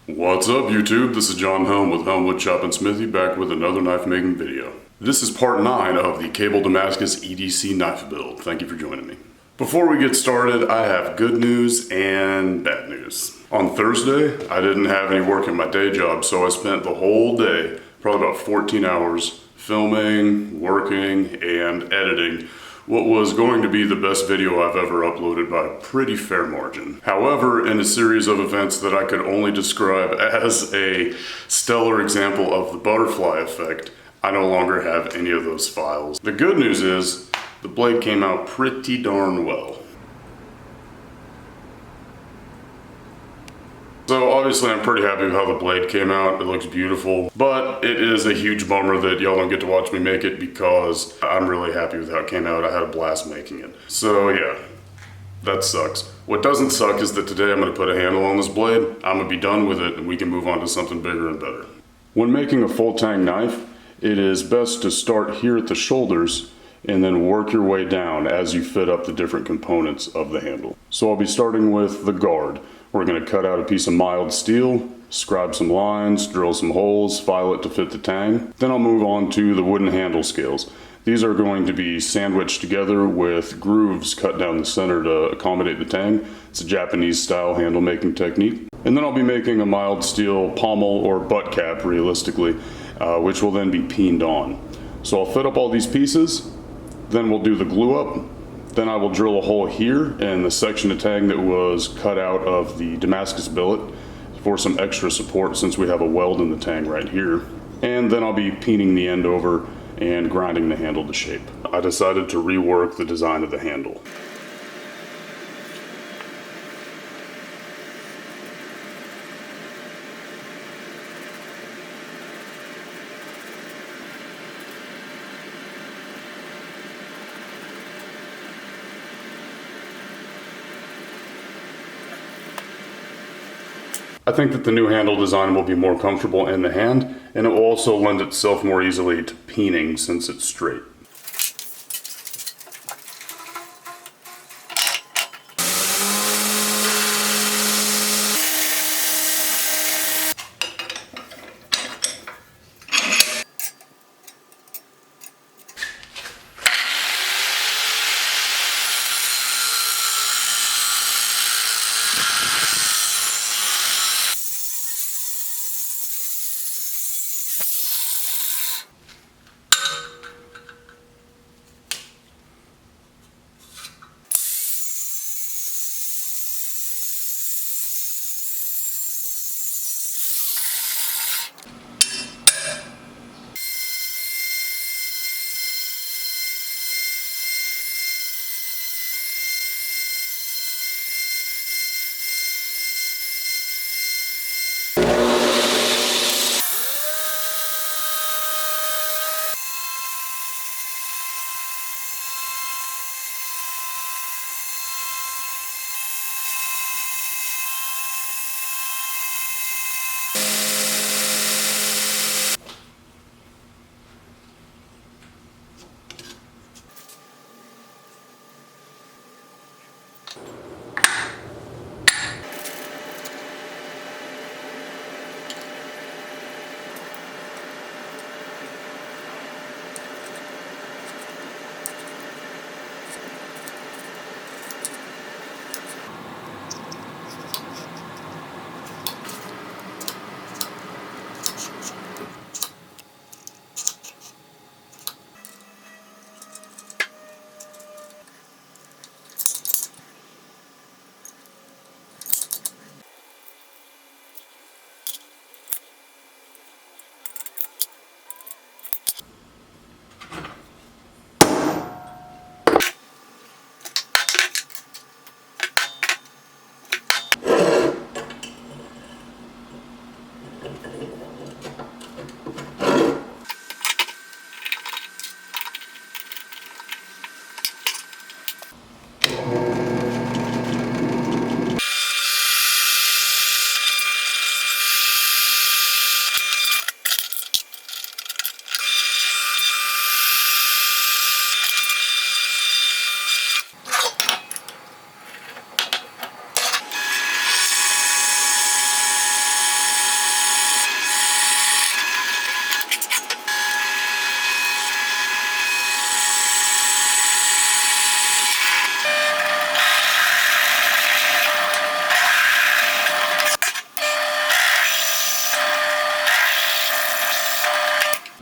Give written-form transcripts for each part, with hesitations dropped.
What's up YouTube? This is John Helm with Helm, Woodshop, and Smithy, back with another knife making video. This is part 9 of the cable Damascus EDC knife build. Thank you for joining me. Before we get started, I have good news and bad news. On Thursday, I didn't have any work in my day job, so I spent the whole day, probably about 14 hours, filming, working, and editing what was going to be the best video I've ever uploaded by a pretty fair margin. However, in a series of events that I could only describe as a stellar example of the butterfly effect, I no longer have any of those files. The good news is, the blade came out pretty darn well. So obviously I'm pretty happy with how the blade came out. It looks beautiful, but it is a huge bummer that y'all don't get to watch me make it because I'm really happy with how it came out. I had a blast making it. So yeah, that sucks. What doesn't suck is that today I'm going to put a handle on this blade. I'm going to be done with it and we can move on to something bigger and better. When making a full tang knife, it is best to start here at the shoulders and then work your way down as you fit up the different components of the handle. So I'll be starting with the guard. We're going to cut out a piece of mild steel, scribe some lines, drill some holes, file it to fit the tang. Then I'll move on to the wooden handle scales. These are going to be sandwiched together with grooves cut down the center to accommodate the tang. It's a Japanese style handle making technique. And then I'll be making a mild steel pommel or butt cap realistically, which will then be peened on. So I'll fit up all these pieces, then we'll do the glue up. Then I will drill a hole here in the section of tang that was cut out of the Damascus billet for some extra support since we have a weld in the tang right here. And then I'll be peening the end over and grinding the handle to shape. I decided to rework the design of the handle. I think that the new handle design will be more comfortable in the hand, and it will also lend itself more easily to peening since it's straight.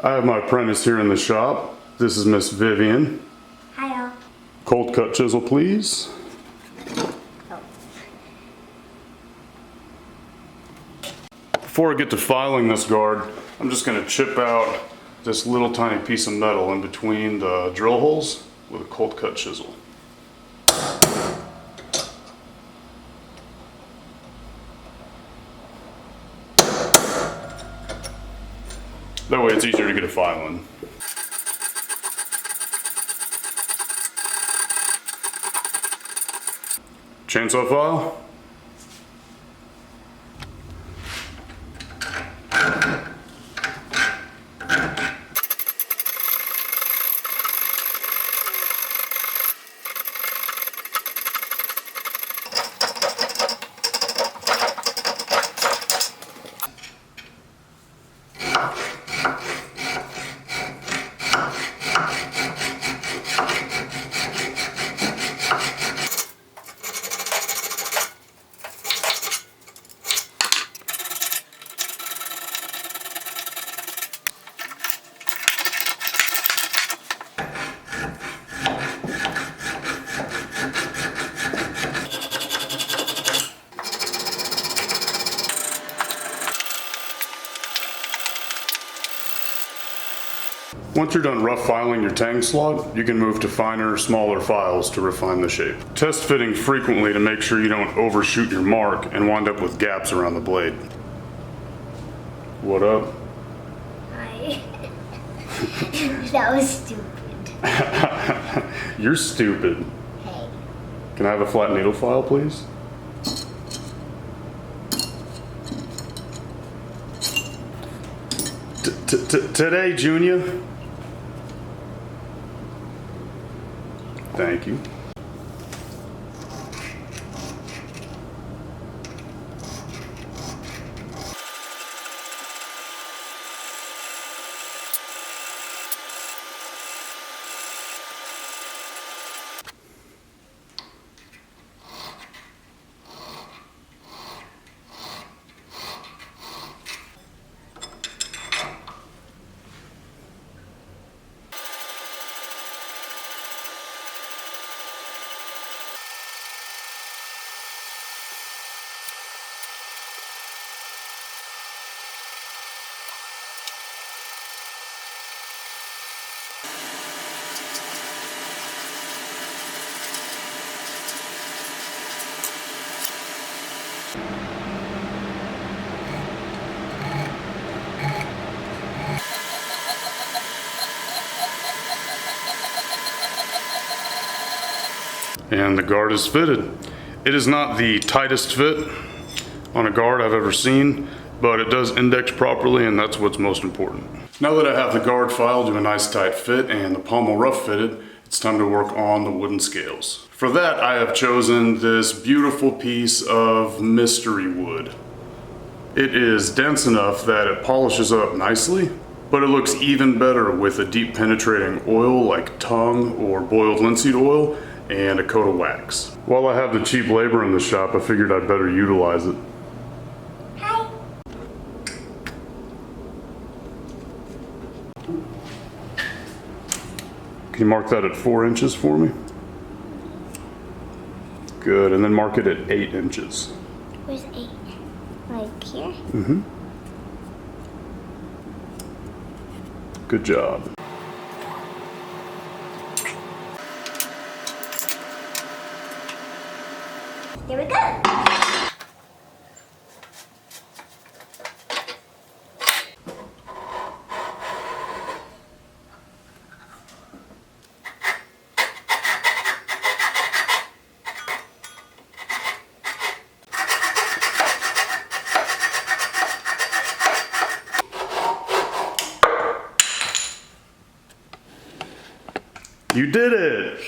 I have my apprentice here in the shop. This is Miss Vivian. Hi. Cold cut chisel, please. Before I get to filing this guard, I'm just going to chip out this little tiny piece of metal in between the drill holes with a cold cut chisel. That way it's easier to get a file in. Chainsaw file. Once you're done rough filing your Tang slot, you can move to finer, smaller files to refine the shape. Test fitting frequently to make sure you don't overshoot your mark and wind up with gaps around the blade. What up? Hi. That was stupid. You're stupid. Hey. Can I have a flat needle file, please? Today, Junior. Thank you. And the guard is fitted. It is not the tightest fit on a guard I've ever seen, but it does index properly, and that's what's most important. Now that I have the guard filed to a nice tight fit and the pommel rough fitted, it's time to work on the wooden scales. For that, I have chosen this beautiful piece of mystery wood. It is dense enough that it polishes up nicely, but it looks even better with a deep penetrating oil like Tang or boiled linseed oil and a coat of wax. While I have the cheap labor in the shop, I figured I'd better utilize it. Hi. Can you mark that at 4 inches for me? Good, and then mark it at 8 inches. Where's 8? Like here? Mm-hmm. Good job. Here we go. You did it!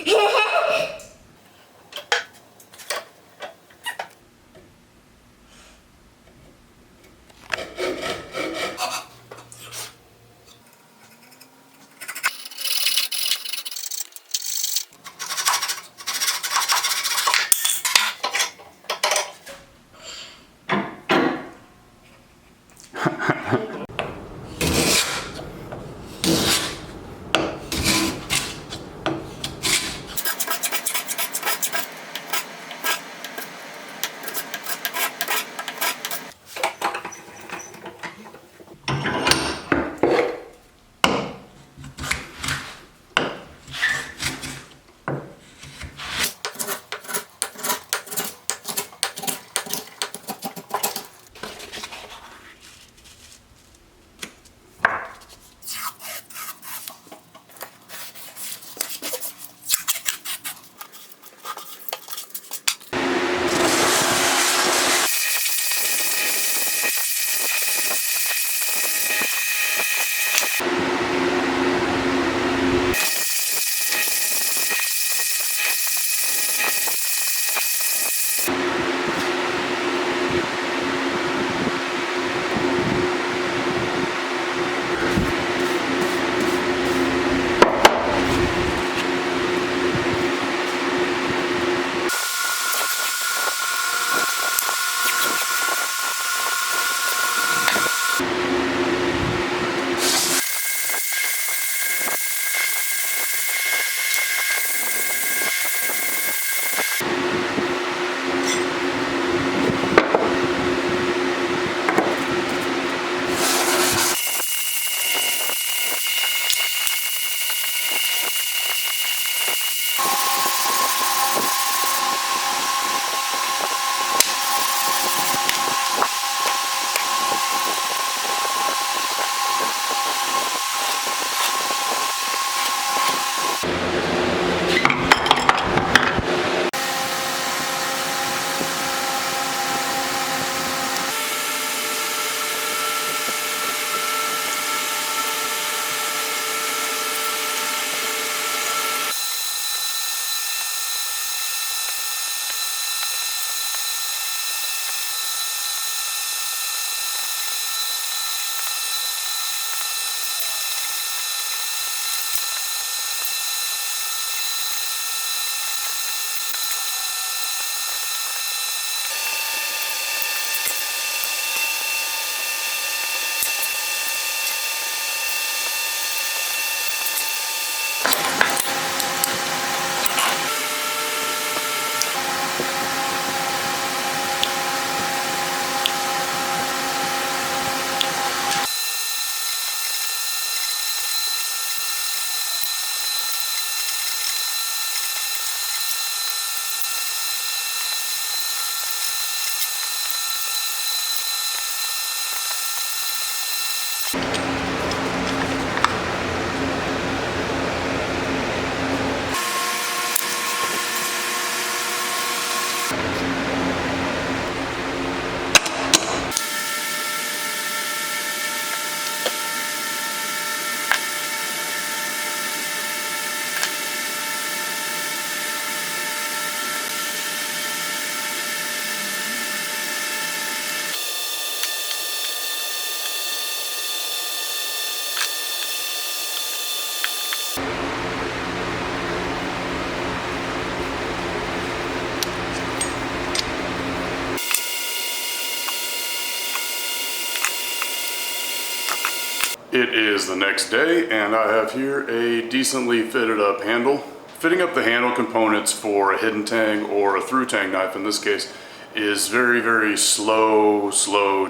It is the next day and I have here a decently fitted up handle. Fitting up the handle components for a hidden tang or a through tang knife in this case is very slow,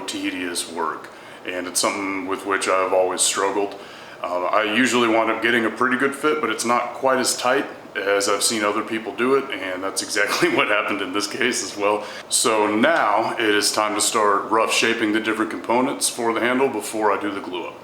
tedious work. And it's something with which I've always struggled. I usually wind up getting a pretty good fit, but it's not quite as tight as I've seen other people do it, and that's exactly what happened in this case as well. So now it is time to start rough shaping the different components for the handle before I do the glue up.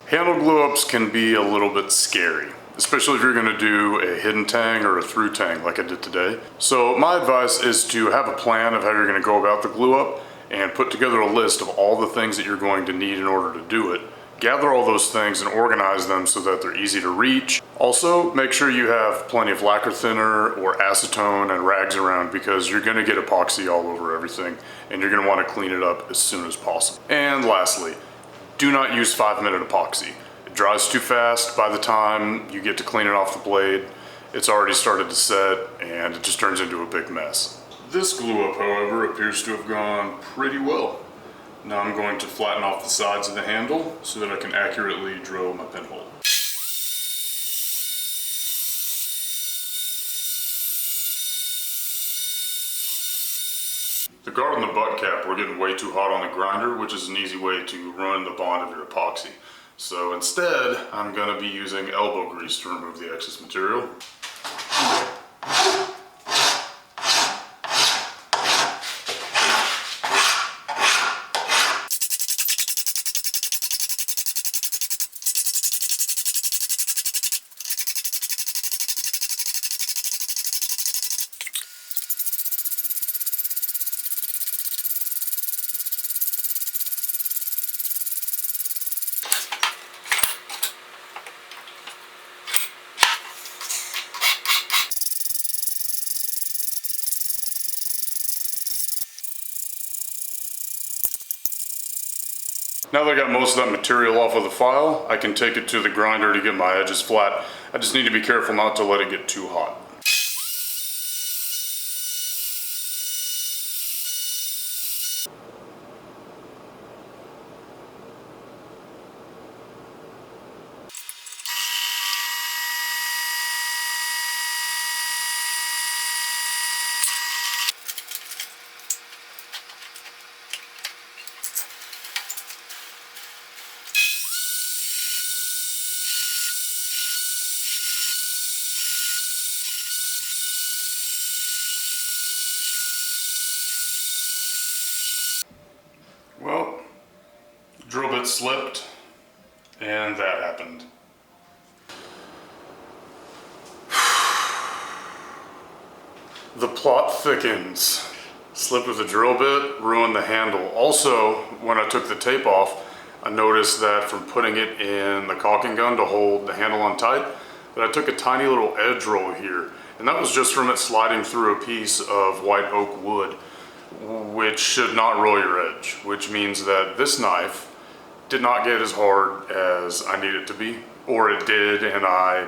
Handle glue-ups can be a little bit scary, especially if you're going to do a hidden tang or a through tang like I did today. So my advice is to have a plan of how you're going to go about the glue-up and put together a list of all the things that you're going to need in order to do it. Gather all those things and organize them so that they're easy to reach. Also, make sure you have plenty of lacquer thinner or acetone and rags around because you're going to get epoxy all over everything and you're going to want to clean it up as soon as possible. And lastly, do not use 5-minute epoxy. It dries too fast. By the time you get to clean it off the blade, it's already started to set and it just turns into a big mess. This glue up, however, appears to have gone pretty well. Now I'm going to flatten off the sides of the handle so that I can accurately drill my pinhole. The guard and the butt cap were getting way too hot on the grinder, which is an easy way to ruin the bond of your epoxy. So instead, I'm going to be using elbow grease to remove the excess material. Now that I got most of that material off of the file, I can take it to the grinder to get my edges flat. I just need to be careful not to let it get too hot. Well, drill bit slipped, and that happened. The plot thickens. Slip with the drill bit, ruined the handle. Also, when I took the tape off, I noticed that from putting it in the caulking gun to hold the handle on tight, that I took a tiny little edge roll here. And that was just from it sliding through a piece of white oak wood, which should not roll your edge, which means that this knife did not get as hard as I need it to be, or it did and I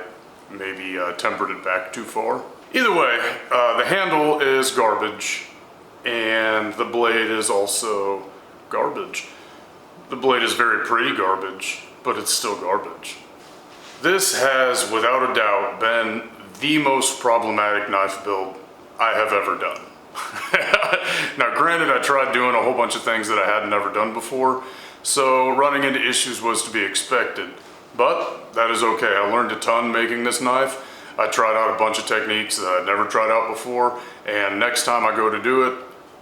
maybe tempered it back too far. Either way, the handle is garbage, and the blade is also garbage. The blade is very pretty garbage, but it's still garbage. This has, without a doubt, been the most problematic knife build I have ever done. Now granted, I tried doing a whole bunch of things that I had never done before, so running into issues was to be expected. But that is okay. I learned a ton making this knife. I tried out a bunch of techniques that I'd never tried out before, and next time I go to do it,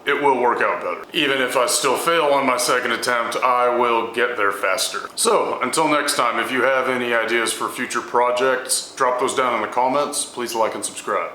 it will work out better. Even if I still fail on my second attempt, I will get there faster. So until next time, if you have any ideas for future projects, drop those down in the comments. Please like and subscribe.